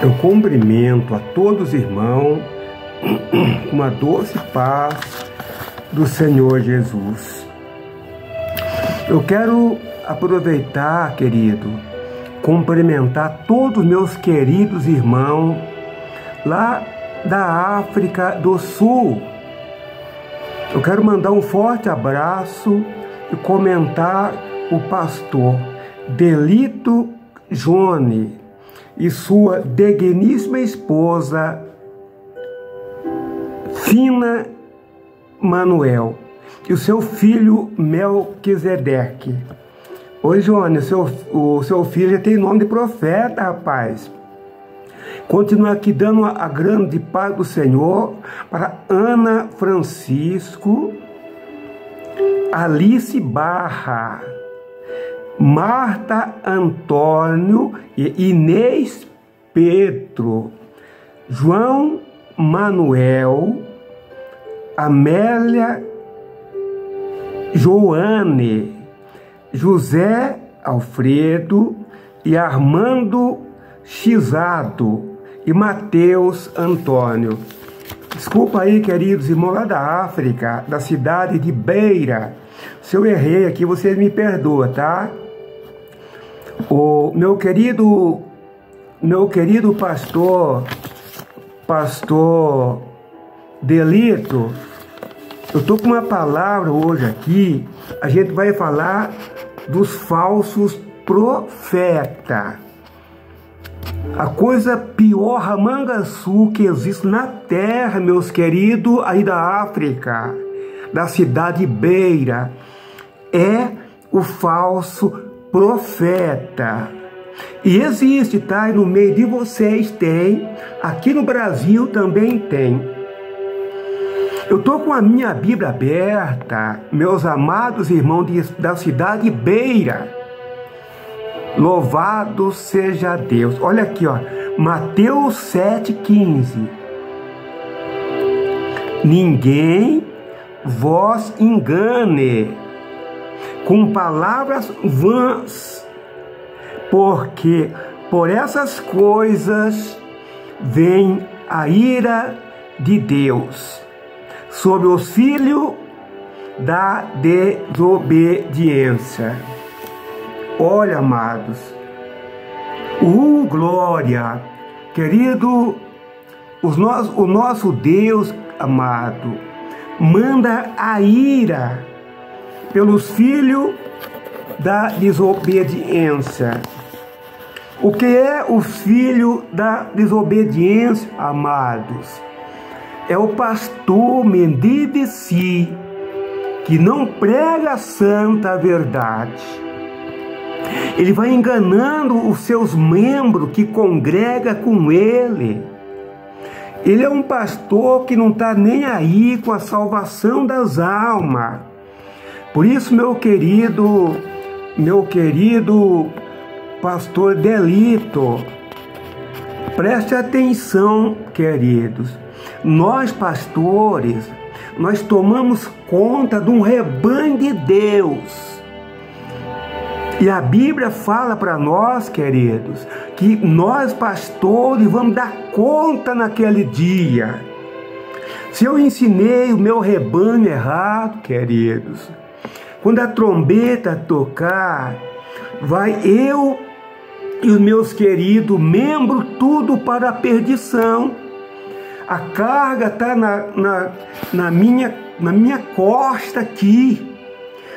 Eu cumprimento a todos os irmãos com a doce paz do Senhor Jesus. Eu quero aproveitar, querido, cumprimentar todos os meus queridos irmãos lá da África do Sul. Eu quero mandar um forte abraço e comentar o pastor Delito Jone e sua digníssima esposa Fina Manuel e o seu filho Melquisedeque. Oi, Jone, o seu filho já tem nome de profeta, rapaz. Continua aqui dando a grande paz do Senhor para Ana Francisco, Alice Barra, Marta Antônio e Inês Pedro, João Manuel, Amélia Joane, José Alfredo e Armando Xizado e Mateus Antônio. Desculpa aí, queridos irmãos lá da África, da cidade de Beira. Se eu errei aqui, vocês me perdoam, tá? O meu querido pastor Delito, eu tô com uma palavra hoje aqui. A gente vai falar dos falsos profetas. A coisa pior ramangaçu que existe na terra, meus queridos, aí da África, da cidade Beira, é o falso profeta. E existe, tá? E no meio de vocês tem, aqui no Brasil também tem. Eu tô com a minha Bíblia aberta, meus amados irmãos da cidade Beira. Louvado seja Deus. Olha aqui, ó, Mateus 7,15. Ninguém vos engane com palavras vãs, porque por essas coisas vem a ira de Deus sobre os filhos da desobediência. Olha, amados, glória, querido, o nosso Deus amado manda a ira pelos filhos da desobediência. O que é o filho da desobediência, amados? É o pastor mendivici que não prega a santa verdade. Ele vai enganando os seus membros que congrega com ele. Ele é um pastor que não está nem aí com a salvação das almas. Por isso, meu querido pastor Delito, preste atenção, queridos. Nós, pastores, nós tomamos conta de um rebanho de Deus. E a Bíblia fala para nós, queridos, que nós, pastores, vamos dar conta naquele dia. Se eu ensinei o meu rebanho errado, queridos, quando a trombeta tocar, vai eu e os meus queridos membros tudo para a perdição. A carga está na minha costa aqui.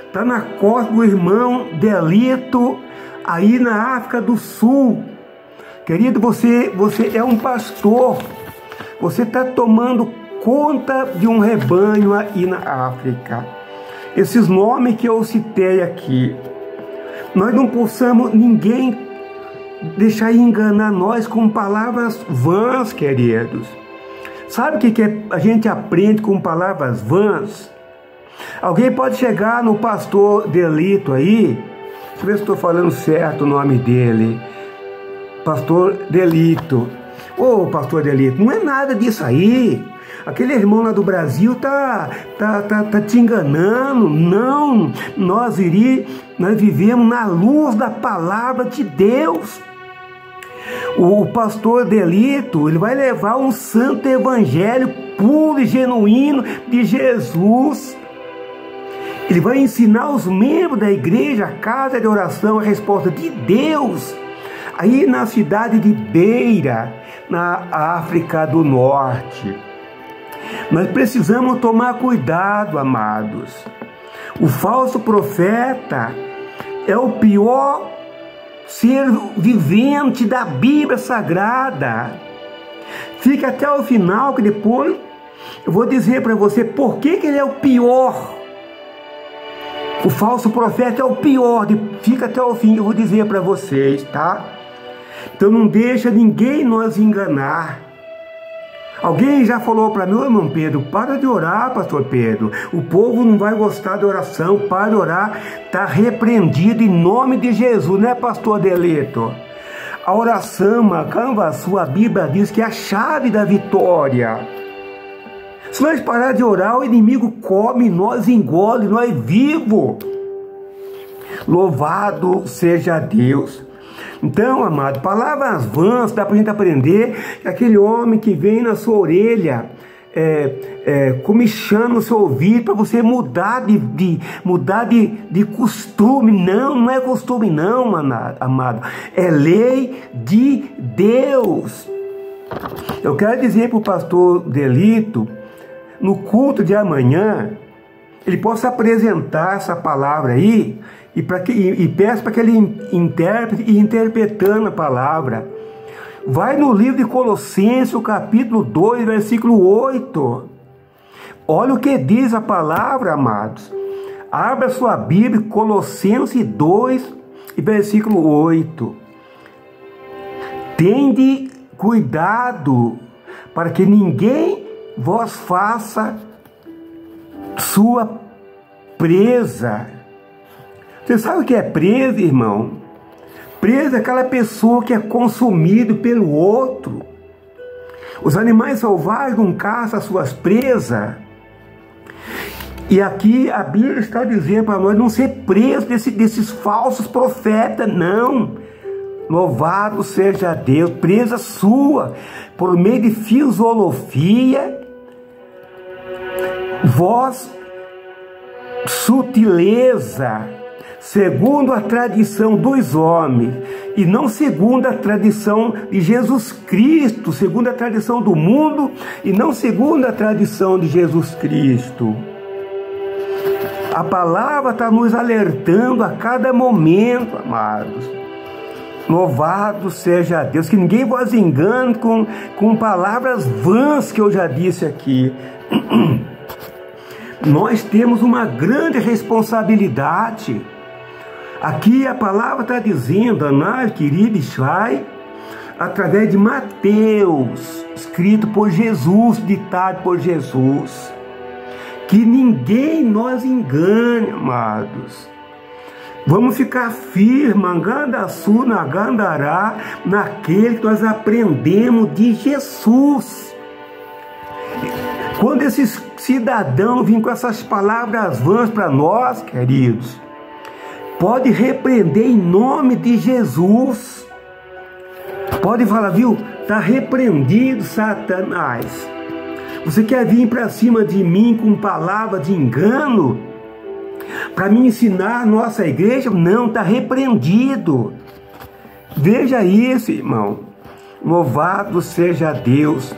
Está na costa do irmão Delito, aí na África do Sul. Querido, você é um pastor. Você está tomando conta de um rebanho aí na África. Esses nomes que eu citei aqui, nós não possamos ninguém deixar enganar nós com palavras vãs, queridos. Sabe o que a gente aprende com palavras vãs? Alguém pode chegar no pastor Delito aí, deixa eu ver se estou falando certo o nome dele, pastor Delito. Ô, pastor Delito, não é nada disso aí. Aquele irmão lá do Brasil tá te enganando. Não, nós vivemos na luz da palavra de Deus. O pastor Delito, ele vai levar um santo evangelho puro e genuíno de Jesus. Ele vai ensinar os membros da igreja, a casa de oração, a resposta de Deus, aí na cidade de Beira, na África do Norte. Nós precisamos tomar cuidado, amados. O falso profeta é o pior ser vivente da Bíblia Sagrada. Fica até o final, que depois eu vou dizer para você por que ele é o pior. O falso profeta é o pior. Fica até o fim, eu vou dizer para vocês, tá? Então não deixa ninguém nos enganar. Alguém já falou para mim, irmão Pedro, para de orar, pastor Pedro. O povo não vai gostar da oração, para de orar. Está repreendido em nome de Jesus, né, pastor Delito? A oração, Macamba, sua Bíblia diz que é a chave da vitória. Se nós parar de orar, o inimigo come, nós engole, nós vivo. Louvado seja Deus. Então, amado, palavras vãs, dá para a gente aprender que aquele homem que vem na sua orelha, comichando o seu ouvido para você mudar de costume. Não é costume não, amado. É lei de Deus. Eu quero dizer para o pastor Delito, no culto de amanhã, ele possa apresentar essa palavra aí, e peço para que ele interprete e interpretando a palavra. Vai no livro de Colossenses, o capítulo 2, versículo 8. Olha o que diz a palavra, amados. Abra sua Bíblia, Colossenses 2, versículo 8. Tende cuidado para que ninguém vos faça sua presa. Você sabe o que é presa, irmão? Presa é aquela pessoa que é consumida pelo outro. Os animais selvagens não caçam as suas presas. E aqui a Bíblia está dizendo para nós não ser preso desses falsos profetas, não. Louvado seja Deus, presa sua, por meio de filosofia, voz, sutileza, segundo a tradição dos homens, e não segundo a tradição de Jesus Cristo, segundo a tradição do mundo, e não segundo a tradição de Jesus Cristo. A palavra está nos alertando a cada momento, amados. Louvado seja Deus, que ninguém vos engane com palavras vãs que eu já disse aqui. Nós temos uma grande responsabilidade. Aqui a palavra está dizendo, Anás, querido Ishai, através de Mateus, escrito por Jesus, ditado por Jesus, que ninguém nos engane, amados. Vamos ficar firmes, Angandaçu, Nagandará, naquele que nós aprendemos de Jesus. Quando esses cidadãos vêm com essas palavras vãs para nós, queridos, pode repreender em nome de Jesus. Pode falar, viu? Está repreendido, Satanás. Você quer vir para cima de mim com palavra de engano? Para me ensinar a nossa igreja? Não, está repreendido. Veja isso, irmão. Louvado seja Deus.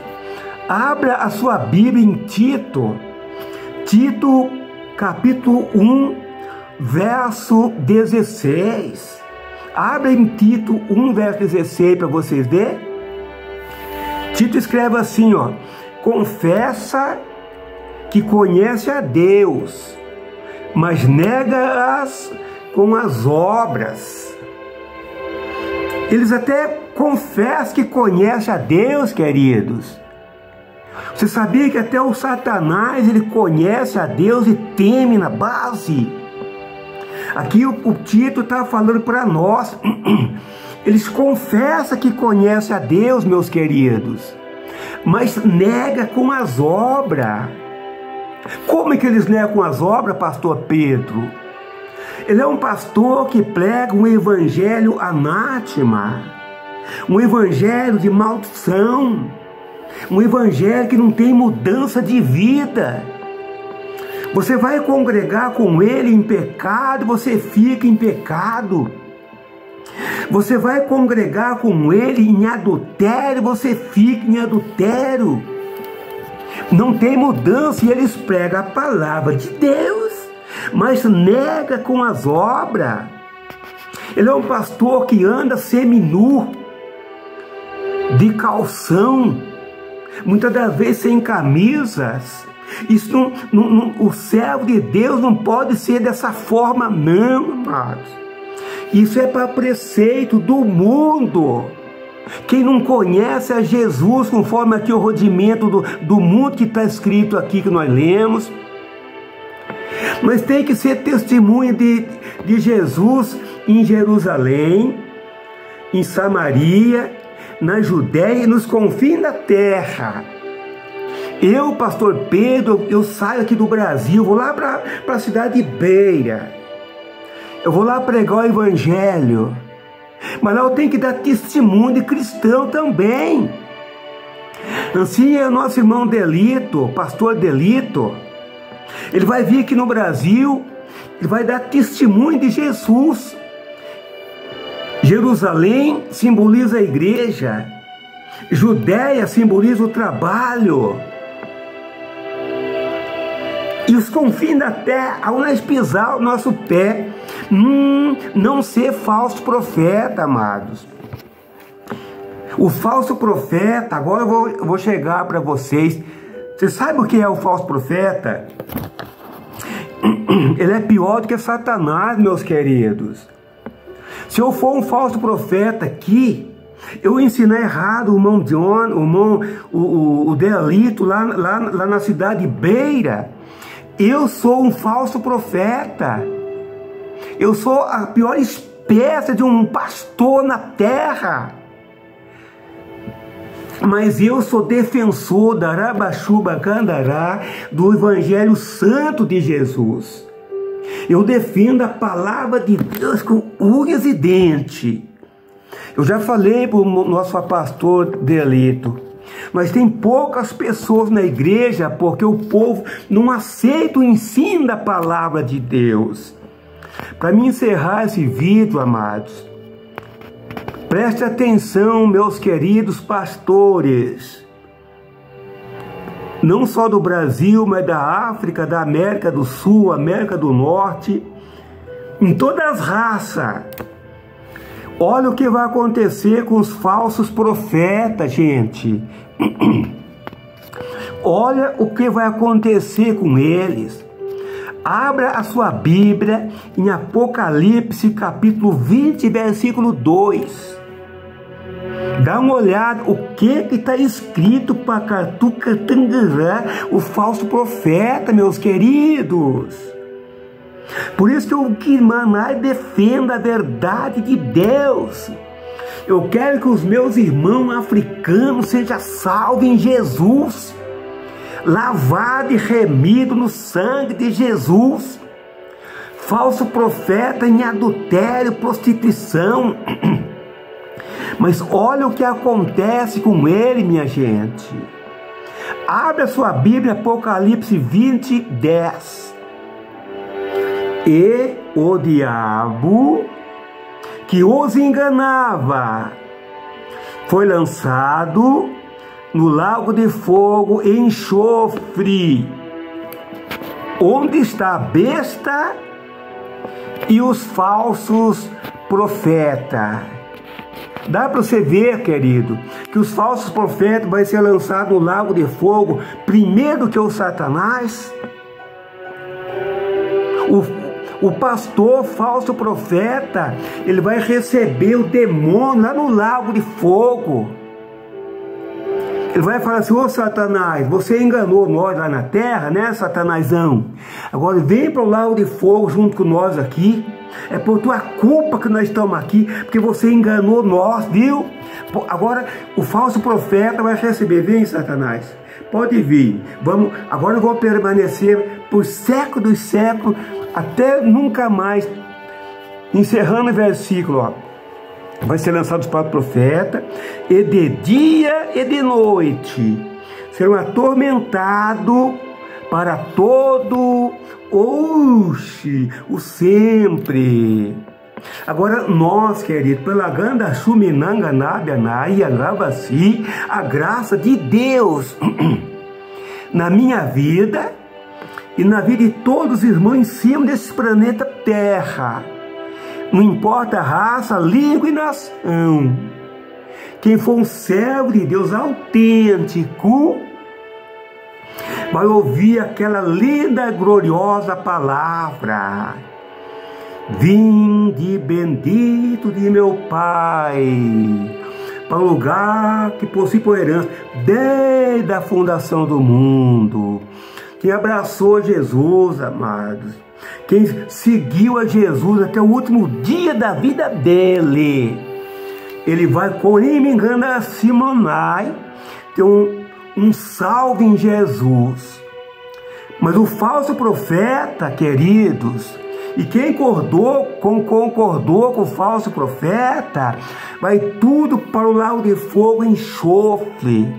Abra a sua Bíblia em Tito. Tito, capítulo 1, verso 16. Abra em Tito 1, verso 16 para vocês verem. Tito escreve assim, ó: confessa que conhece a Deus, mas nega-as com as obras. Eles até confessam que conhecem a Deus, queridos. Você sabia que até o Satanás, ele conhece a Deus e teme na base? Aqui o Tito está falando para nós. Eles confessam que conhecem a Deus, meus queridos, mas nega com as obras. Como é que eles negam com as obras, pastor Pedro? Ele é um pastor que prega um evangelho anátema. um evangelho de maldição, um evangelho que não tem mudança de vida. Você vai congregar com ele em pecado, você fica em pecado. Você vai congregar com ele em adultério, você fica em adultério. Não tem mudança e eles pregam a palavra de Deus, mas nega com as obras. Ele é um pastor que anda seminu, de calção, muitas das vezes sem camisas. Isso o servo de Deus não pode ser dessa forma, não, amados. Isso é para preceito do mundo. Quem não conhece a Jesus, conforme aqui o rodimento do mundo que está escrito aqui que nós lemos, mas tem que ser testemunha de Jesus em Jerusalém, em Samaria, na Judéia e nos confins da terra. Eu, pastor Pedro, eu saio aqui do Brasil, vou lá para a cidade de Beira. Eu vou lá pregar o evangelho. Mas lá eu tenho que dar testemunho de cristão também. Assim é o nosso irmão Delito, pastor Delito. Ele vai vir aqui no Brasil, ele vai dar testemunho de Jesus. Jerusalém simboliza a igreja. Judéia simboliza o trabalho. E os confins da terra, ao nós pisar o nosso pé, não ser falso profeta, amados. O falso profeta, agora eu vou chegar para vocês. Você sabe o que é o falso profeta? Ele é pior do que Satanás, meus queridos. Se eu for um falso profeta aqui, eu ensinar errado o irmão John, o Delito lá na cidade de Beira, eu sou um falso profeta. Eu sou a pior espécie de um pastor na terra. Mas eu sou defensor da Arabaxuba Candará, do Evangelho Santo de Jesus. Eu defendo a palavra de Deus com unhas e dentes. Eu já falei para o nosso pastor Delito. Mas tem poucas pessoas na igreja porque o povo não aceita o ensino da palavra de Deus. Para mim encerrar esse vídeo, amados, preste atenção, meus queridos pastores, não só do Brasil, mas da África, da América do Sul, América do Norte, em todas as raças. Olha o que vai acontecer com os falsos profetas, gente. Olha o que vai acontecer com eles. Abra a sua Bíblia em Apocalipse capítulo 20, versículo 2. Dá uma olhada o que está escrito para Catucatangurá, o falso profeta, meus queridos. Por isso que eu que Manai defenda a verdade de Deus. Eu quero que os meus irmãos africanos sejam salvos em Jesus, lavado e remido no sangue de Jesus. Falso profeta em adultério, prostituição. Mas olha o que acontece com ele, minha gente. Abre a sua Bíblia, Apocalipse 20, 10. E o diabo que os enganava foi lançado no lago de fogo e enxofre, onde está a besta e os falsos profetas. Dá para você ver, querido, que os falsos profetas vão ser lançados no lago de fogo primeiro que o Satanás. O pastor falso profeta, ele vai receber o demônio lá no lago de fogo. Ele vai falar assim: ô Satanás, você enganou nós lá na terra, né, Satanásão? Agora vem para o lago de fogo junto com nós aqui. É por tua culpa que nós estamos aqui, porque você enganou nós, viu? Agora o falso profeta vai receber. Vem, Satanás, pode vir. Vamos, agora eu vou permanecer por séculos dos séculos, até nunca mais. Encerrando o versículo, ó. vai ser lançado para o profeta, e de dia e de noite serão atormentados para todo o sempre. Agora nós, queridos, pela ganda chuminanga nabianai agravasi, a graça de Deus na minha vida e na vida de todos os irmãos em cima desse planeta Terra, não importa a raça, língua e nação. Quem for um servo de Deus autêntico vai ouvir aquela linda, gloriosa palavra: vinde bendito de meu Pai, para o lugar que possui por herança desde a fundação do mundo. Quem abraçou Jesus, amados, quem seguiu a Jesus até o último dia da vida dele, ele vai, com me engana, Simonai, ter um salve em Jesus. Mas o falso profeta, queridos, e quem concordou com o falso profeta, vai tudo para o lago de fogo e enxofre,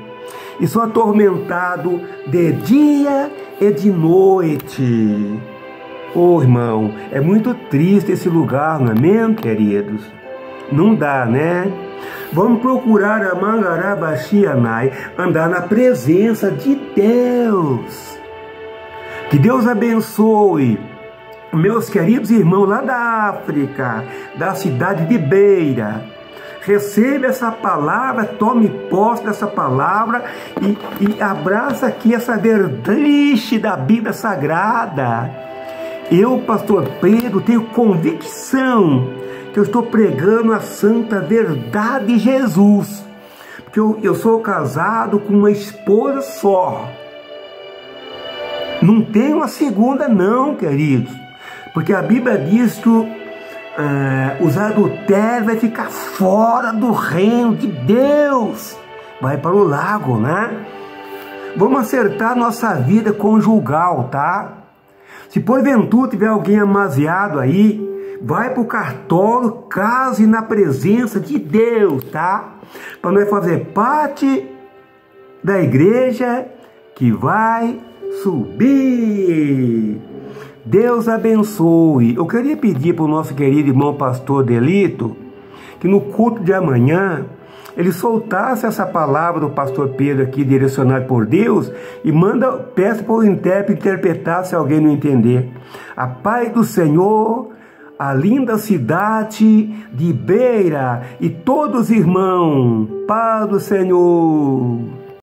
e são atormentados de dia e de noite. Oh, irmão, é muito triste esse lugar, não é mesmo, queridos? Não dá, né? Vamos procurar a Mangarabaxianai, andar na presença de Deus. Que Deus abençoe meus queridos irmãos lá da África, da cidade de Beira. Receba essa palavra, tome posse dessa palavra e abraça aqui essa verdade da Bíblia Sagrada. Eu, pastor Pedro, tenho convicção que eu estou pregando a santa verdade de Jesus. Porque eu sou casado com uma esposa só. Não tem uma segunda não, queridos. Porque a Bíblia diz que os adultérios vai ficar fora do reino de Deus. Vai para o lago, né? Vamos acertar nossa vida conjugal, tá? Se porventura tiver alguém amaziado aí, vai para o cartório, case na presença de Deus, tá? Para nós fazer parte da igreja que vai subir. Deus abençoe. Eu queria pedir para o nosso querido irmão pastor Delito que no culto de amanhã ele soltasse essa palavra do pastor Pedro aqui, direcionado por Deus, e peça para o intérprete interpretar se alguém não entender. A paz do Senhor, a linda cidade de Beira e todos os irmãos, paz do Senhor.